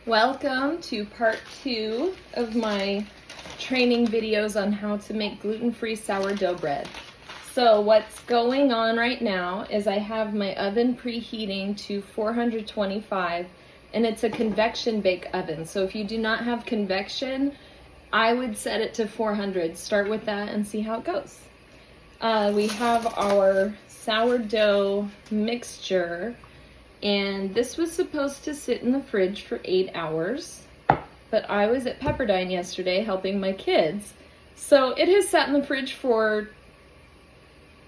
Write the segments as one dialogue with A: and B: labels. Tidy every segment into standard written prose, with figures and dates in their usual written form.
A: Welcome to part 2 of my training videos on how to make gluten-free sourdough bread. So what's going on right now is I have my oven preheating to 425 and it's a convection bake oven. So if you do not have convection, I would set it to 400. Start with that and see how it goes. We have our sourdough mixture, and this was supposed to sit in the fridge for 8 hours, but I was at Pepperdine yesterday helping my kids, so it has sat in the fridge for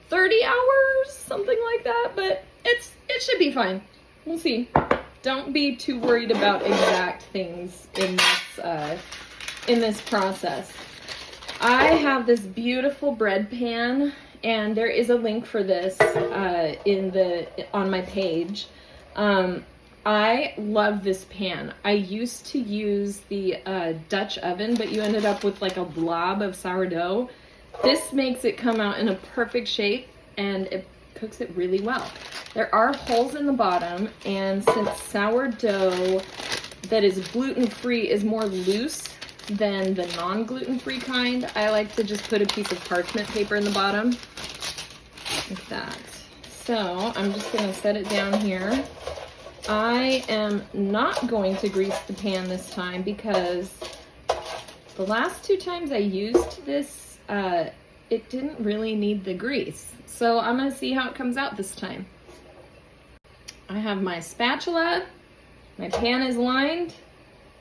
A: 30 hours, something like that, but it should be fine. We'll see. Don't be too worried about exact things in this process. I have this beautiful bread pan, and there is a link for this on my page. I love this pan. I used to use the Dutch oven, but you ended up with like a blob of sourdough. This makes it come out in a perfect shape, and it cooks it really well. There are holes in the bottom, and since sourdough that is gluten-free is more loose than the non-gluten-free kind, I like to just put a piece of parchment paper in the bottom, like that. So I'm just gonna set it down here. I am not going to grease the pan this time because the last 2 times I used this, it didn't really need the grease. So I'm gonna see how it comes out this time. I have my spatula, my pan is lined,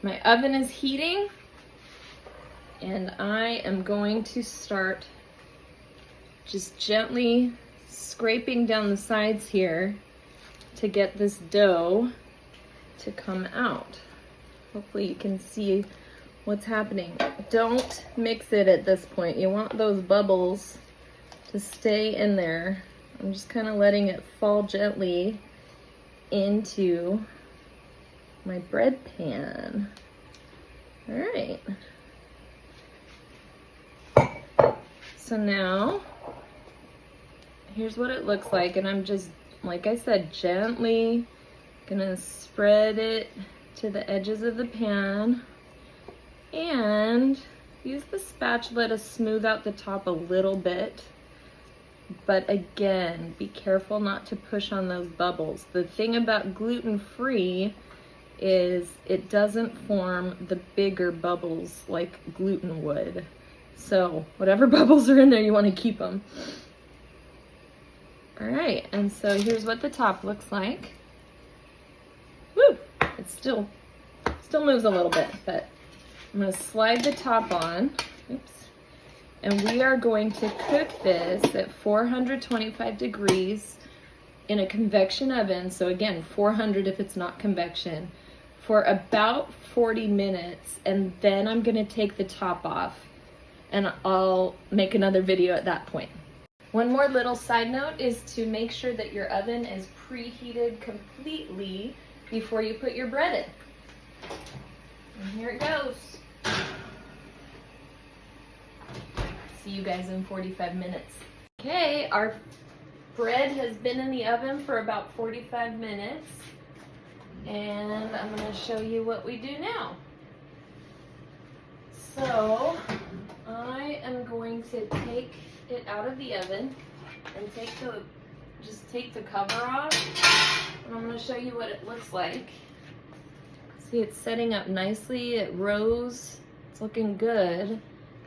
A: my oven is heating, and I am going to start just gently scraping down the sides here to get this dough to come out. Hopefully you can see what's happening. Don't mix it at this point. You want those bubbles to stay in there. I'm just kind of letting it fall gently into my bread pan. All right. So now, here's what it looks like, and I'm just, like I said, gently gonna spread it to the edges of the pan and use the spatula to smooth out the top a little bit. But again, be careful not to push on those bubbles. The thing about gluten-free is it doesn't form the bigger bubbles like gluten would. So whatever bubbles are in there, you want to keep them. All right, and so here's what the top looks like. Woo! It still moves a little bit, but I'm gonna slide the top on. Oops. And we are going to cook this at 425 degrees in a convection oven. So again, 400 if it's not convection, for about 40 minutes. And then I'm gonna take the top off, and I'll make another video at that point. One more little side note is to make sure that your oven is preheated completely before you put your bread in. And here it goes. See you guys in 45 minutes. Okay, our bread has been in the oven for about 45 minutes, and I'm going to show you what we do now. So I am going to take it out of the oven and just take the cover off, and I'm going to show you what it looks like. See, it's setting up nicely. It rose. It's looking good.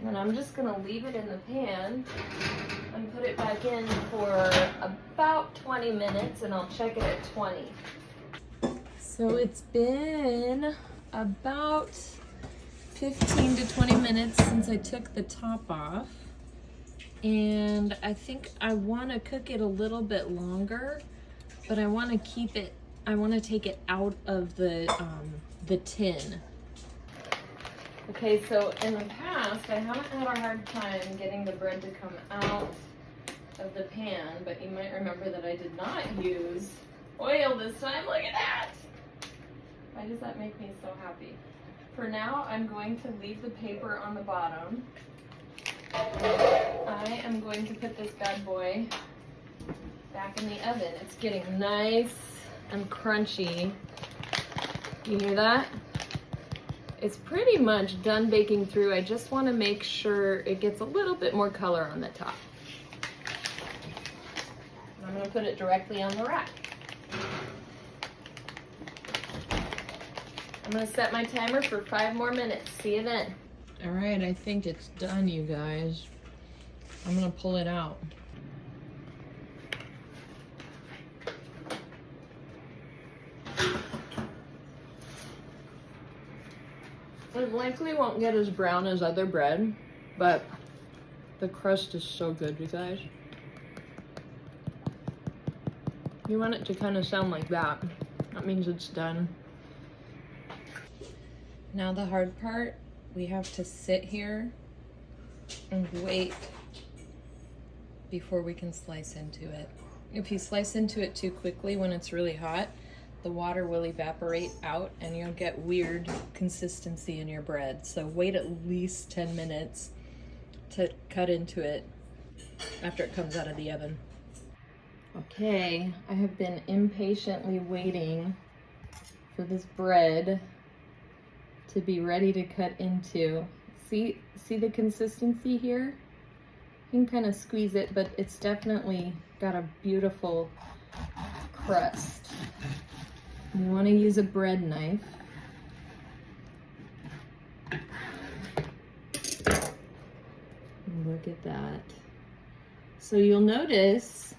A: And I'm just going to leave it in the pan and put it back in for about 20 minutes, and I'll check it at 20. So it's been about 15 to 20 minutes since I took the top off, and I think I want to cook it a little bit longer, but I want to take it out of the tin. Okay, so in the past, I haven't had a hard time getting the bread to come out of the pan, but you might remember that I did not use oil this time. Look at that! Why does that make me so happy? For now, I'm going to leave the paper on the bottom. I am going to put this bad boy back in the oven. It's getting nice and crunchy. You hear that? It's pretty much done baking through. I just want to make sure it gets a little bit more color on the top. I'm going to put it directly on the rack. I'm going to set my timer for 5 more minutes. See you then. All right, I think it's done, you guys. I'm going to pull it out. It likely won't get as brown as other bread, but the crust is so good, you guys. You want it to kind of sound like that. That means it's done. Now the hard part, we have to sit here and wait before we can slice into it. If you slice into it too quickly when it's really hot, the water will evaporate out and you'll get weird consistency in your bread. So wait at least 10 minutes to cut into it after it comes out of the oven. Okay, I have been impatiently waiting for this bread to be ready to cut into. See the consistency here? You can kind of squeeze it, but it's definitely got a beautiful crust. You want to use a bread knife. Look at that. So you'll notice,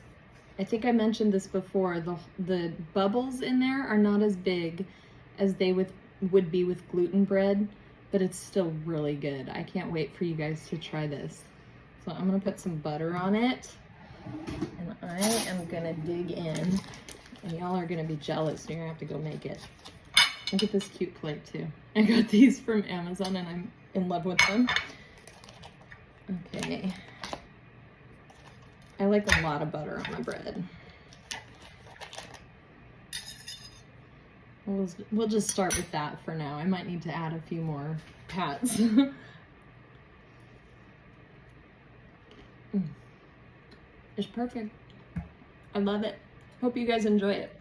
A: I think I mentioned this before, the bubbles in there are not as big as they would be with gluten bread, but it's still really good. I can't wait for you guys to try this. So I'm gonna put some butter on it, and I am gonna dig in. And y'all are gonna be jealous. You're gonna have to go make it. Look at this cute plate too. I got these from Amazon and I'm in love with them. Okay. I like a lot of butter on my bread. We'll just start with that for now. I might need to add a few more pats. It's perfect. I love it. Hope you guys enjoy it.